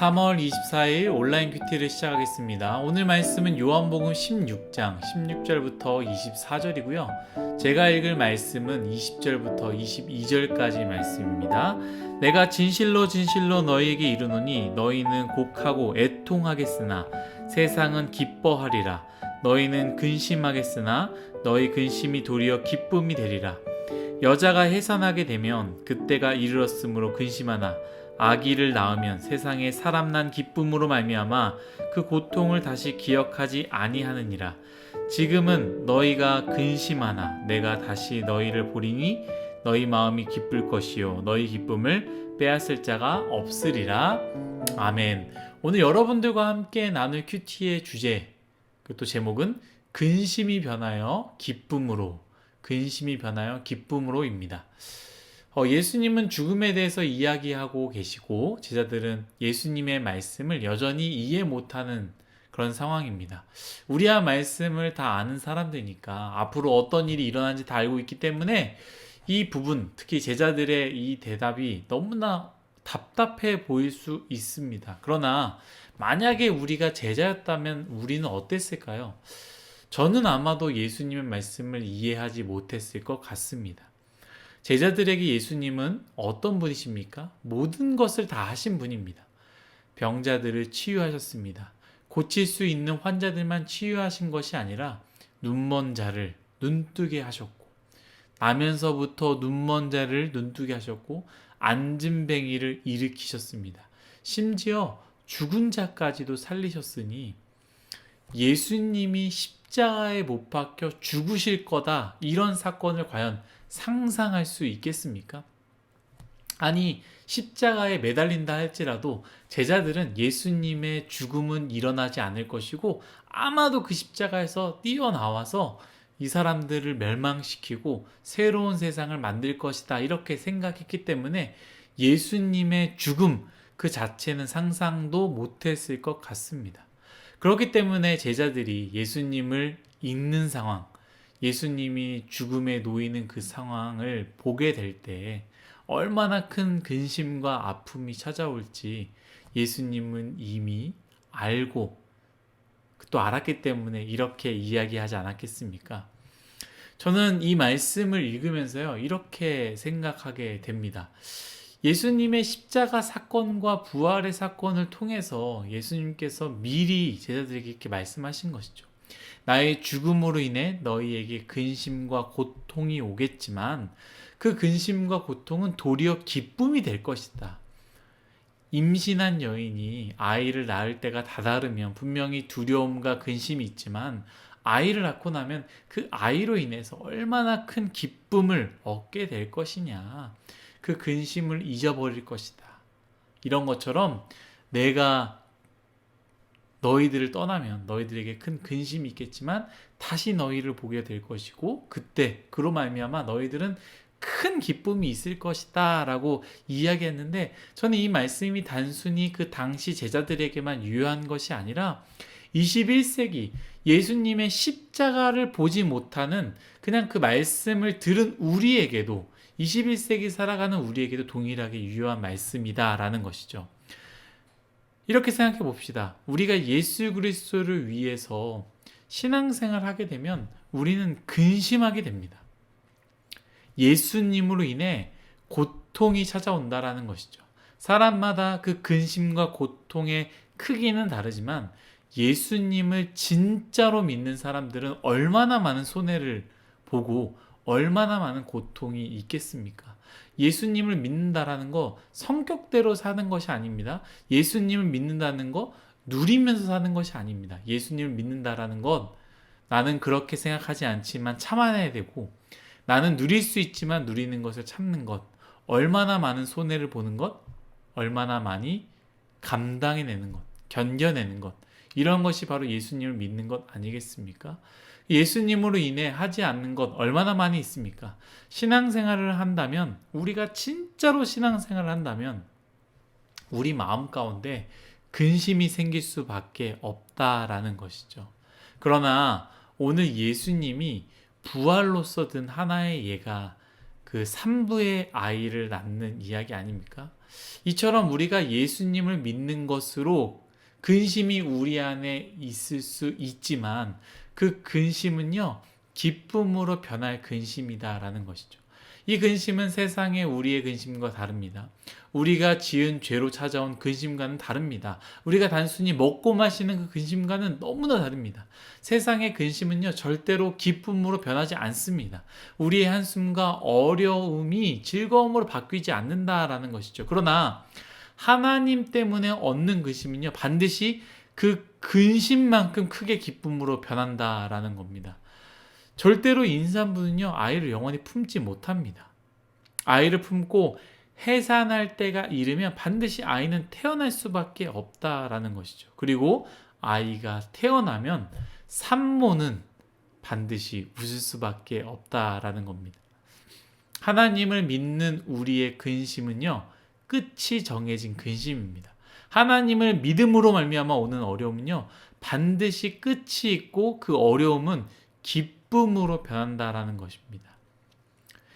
3월 24일 온라인 큐티를 시작하겠습니다. 오늘 말씀은 요한복음 16장 16절부터 24절이고요. 제가 읽을 말씀은 20절부터 22절까지 말씀입니다. 내가 진실로 진실로 너희에게 이르노니 너희는 곡하고 애통하겠으나 세상은 기뻐하리라. 너희는 근심하겠으나 너희 근심이 도리어 기쁨이 되리라. 여자가 해산하게 되면 그때가 이르렀으므로 근심하나 아기를 낳으면 세상에 사람 난 기쁨으로 말미암아 그 고통을 다시 기억하지 아니하느니라. 지금은 너희가 근심하나 내가 다시 너희를 보리니 너희 마음이 기쁠 것이요 너희 기쁨을 빼앗을 자가 없으리라. 아멘. 오늘 여러분들과 함께 나눌 큐티의 주제, 또 제목은 근심이 변하여 기쁨으로, 근심이 변하여 기쁨으로입니다. 예수님은 죽음에 대해서 이야기하고 계시고 제자들은 예수님의 말씀을 여전히 이해 못하는 그런 상황입니다. 우리야 말씀을 다 아는 사람들이니까 앞으로 어떤 일이 일어난지 다 알고 있기 때문에 이 부분, 특히 제자들의 이 대답이 너무나 답답해 보일 수 있습니다. 그러나 만약에 우리가 제자였다면 우리는 어땠을까요? 저는 아마도 예수님의 말씀을 이해하지 못했을 것 같습니다. 제자들에게 예수님은 어떤 분이십니까? 모든 것을 다 하신 분입니다. 병자들을 치유하셨습니다. 고칠 수 있는 환자들만 치유하신 것이 아니라 눈먼 자를 눈뜨게 하셨고, 나면서부터 눈먼 자를 눈뜨게 하셨고, 안진뱅이를 일으키셨습니다. 심지어 죽은 자까지도 살리셨으니 예수님이 십자가에 못 박혀 죽으실 거다, 이런 사건을 과연 상상할 수 있겠습니까? 아니, 십자가에 매달린다 할지라도 제자들은 예수님의 죽음은 일어나지 않을 것이고 아마도 그 십자가에서 뛰어나와서 이 사람들을 멸망시키고 새로운 세상을 만들 것이다, 이렇게 생각했기 때문에 예수님의 죽음 그 자체는 상상도 못했을 것 같습니다. 그렇기 때문에 제자들이 예수님을 잊는 상황, 예수님이 죽음에 놓이는 그 상황을 보게 될 때 얼마나 큰 근심과 아픔이 찾아올지 예수님은 이미 알고 또 알았기 때문에 이렇게 이야기하지 않았겠습니까? 저는 이 말씀을 읽으면서요, 이렇게 생각하게 됩니다. 예수님의 십자가 사건과 부활의 사건을 통해서 예수님께서 미리 제자들에게 이렇게 말씀하신 것이죠. 나의 죽음으로 인해 너희에게 근심과 고통이 오겠지만 그 근심과 고통은 도리어 기쁨이 될 것이다. 임신한 여인이 아이를 낳을 때가 다다르면 분명히 두려움과 근심이 있지만 아이를 낳고 나면 그 아이로 인해서 얼마나 큰 기쁨을 얻게 될 것이냐. 그 근심을 잊어버릴 것이다. 이런 것처럼 내가 너희들을 떠나면 너희들에게 큰 근심이 있겠지만 다시 너희를 보게 될 것이고 그때 그로 말미암아 너희들은 큰 기쁨이 있을 것이다 라고 이야기했는데, 저는 이 말씀이 단순히 그 당시 제자들에게만 유효한 것이 아니라 21세기 예수님의 십자가를 보지 못하는 그냥 그 말씀을 들은 우리에게도, 21세기 살아가는 우리에게도 동일하게 유효한 말씀이다 라는 것이죠. 이렇게 생각해 봅시다. 우리가 예수 그리스도를 위해서 신앙생활을 하게 되면 우리는 근심하게 됩니다. 예수님으로 인해 고통이 찾아온다라는 것이죠. 사람마다 그 근심과 고통의 크기는 다르지만 예수님을 진짜로 믿는 사람들은 얼마나 많은 손해를 보고 얼마나 많은 고통이 있겠습니까? 예수님을 믿는다라는 거 성격대로 사는 것이 아닙니다. 예수님을 믿는다는 거 누리면서 사는 것이 아닙니다. 예수님을 믿는다라는 건 나는 그렇게 생각하지 않지만 참아내야 되고, 나는 누릴 수 있지만 누리는 것을 참는 것, 얼마나 많은 손해를 보는 것, 얼마나 많이 감당해내는 것, 견뎌내는 것, 이런 것이 바로 예수님을 믿는 것 아니겠습니까? 예수님으로 인해 하지 않는 것 얼마나 많이 있습니까? 신앙생활을 한다면, 우리가 진짜로 신앙생활을 한다면 우리 마음 가운데 근심이 생길 수밖에 없다라는 것이죠. 그러나 오늘 예수님이 부활로서 든 하나의 예가 그 산부의 아이를 낳는 이야기 아닙니까? 이처럼 우리가 예수님을 믿는 것으로 근심이 우리 안에 있을 수 있지만 그 근심은요, 기쁨으로 변할 근심이다라는 것이죠. 이 근심은 세상의 우리의 근심과 다릅니다. 우리가 지은 죄로 찾아온 근심과는 다릅니다. 우리가 단순히 먹고 마시는 그 근심과는 너무나 다릅니다. 세상의 근심은요, 절대로 기쁨으로 변하지 않습니다. 우리의 한숨과 어려움이 즐거움으로 바뀌지 않는다라는 것이죠. 그러나 하나님 때문에 얻는 근심은요, 반드시 그 근심만큼 크게 기쁨으로 변한다라는 겁니다. 절대로 임산부는요, 아이를 영원히 품지 못합니다. 아이를 품고 해산할 때가 이르면 반드시 아이는 태어날 수밖에 없다라는 것이죠. 그리고 아이가 태어나면 산모는 반드시 웃을 수밖에 없다라는 겁니다. 하나님을 믿는 우리의 근심은요, 끝이 정해진 근심입니다. 하나님을 믿음으로 말미암아 오는 어려움은요, 반드시 끝이 있고 그 어려움은 기쁨으로 변한다라는 것입니다.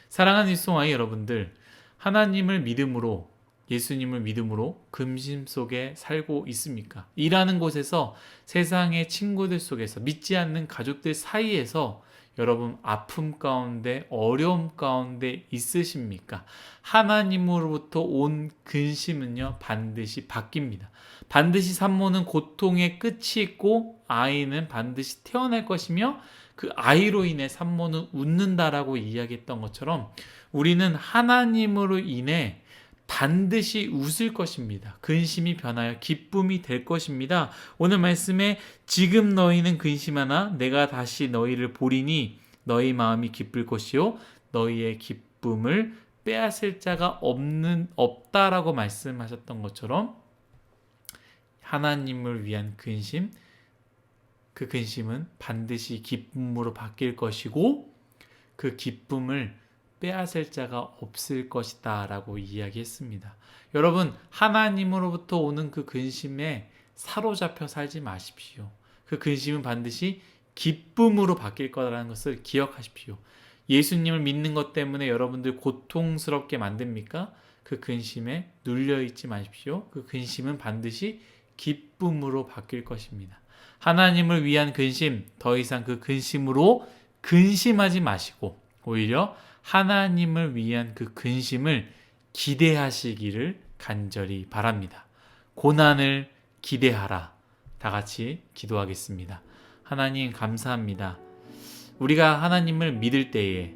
사랑하는 일송아이 여러분들, 하나님을 믿음으로, 예수님을 믿음으로 근심 속에 살고 있습니까? 일하는 곳에서, 세상의 친구들 속에서, 믿지 않는 가족들 사이에서 여러분 아픔 가운데, 어려움 가운데 있으십니까? 하나님으로부터 온 근심은요, 반드시 바뀝니다. 반드시 산모는 고통의 끝이 있고 아이는 반드시 태어날 것이며 그 아이로 인해 산모는 웃는다라고 이야기했던 것처럼 우리는 하나님으로 인해 반드시 웃을 것입니다. 근심이 변하여 기쁨이 될 것입니다. 오늘 말씀에 지금 너희는 근심하나 내가 다시 너희를 보리니 너희 마음이 기쁠 것이요 너희의 기쁨을 빼앗을 자가 없다라고 말씀하셨던 것처럼 하나님을 위한 근심, 그 근심은 반드시 기쁨으로 바뀔 것이고 그 기쁨을 빼앗을 자가 없을 것이다 라고 이야기했습니다. 여러분, 하나님으로부터 오는 그 근심에 사로잡혀 살지 마십시오. 그 근심은 반드시 기쁨으로 바뀔 거라는 것을 기억하십시오. 예수님을 믿는 것 때문에 여러분들 고통스럽게 만듭니까? 그 근심에 눌려있지 마십시오. 그 근심은 반드시 기쁨으로 바뀔 것입니다. 하나님을 위한 근심, 더 이상 그 근심으로 근심하지 마시고 오히려 하나님을 위한 그 근심을 기대하시기를 간절히 바랍니다. 고난을 기대하라. 다 같이 기도하겠습니다. 하나님 감사합니다. 우리가 하나님을 믿을 때에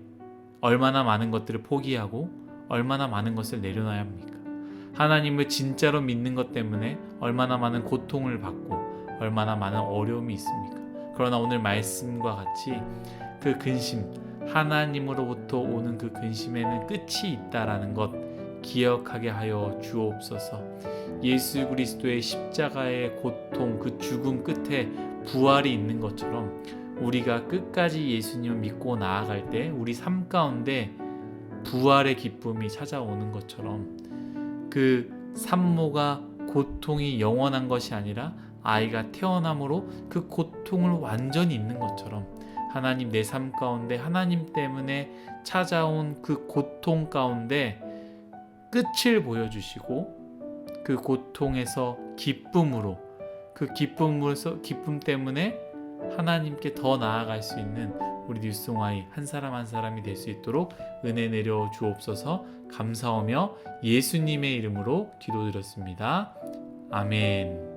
얼마나 많은 것들을 포기하고 얼마나 많은 것을 내려놔야 합니까? 하나님을 진짜로 믿는 것 때문에 얼마나 많은 고통을 받고 얼마나 많은 어려움이 있습니까? 그러나 오늘 말씀과 같이 그 근심, 하나님으로부터 오는 그 근심에는 끝이 있다라는 것 기억하게 하여 주옵소서. 예수 그리스도의 십자가의 고통, 그 죽음 끝에 부활이 있는 것처럼 우리가 끝까지 예수님을 믿고 나아갈 때 우리 삶 가운데 부활의 기쁨이 찾아오는 것처럼 그 산모가 고통이 영원한 것이 아니라 아이가 태어남으로 그 고통을 완전히 잊는 것처럼 하나님 내 삶 가운데 하나님 때문에 찾아온 그 고통 가운데 끝을 보여주시고 그 고통에서 기쁨으로 그 기쁨 때문에 하나님께 더 나아갈 수 있는 우리 뉴송아이 한 사람 한 사람이 될 수 있도록 은혜 내려 주옵소서. 감사하며 예수님의 이름으로 기도드렸습니다. 아멘.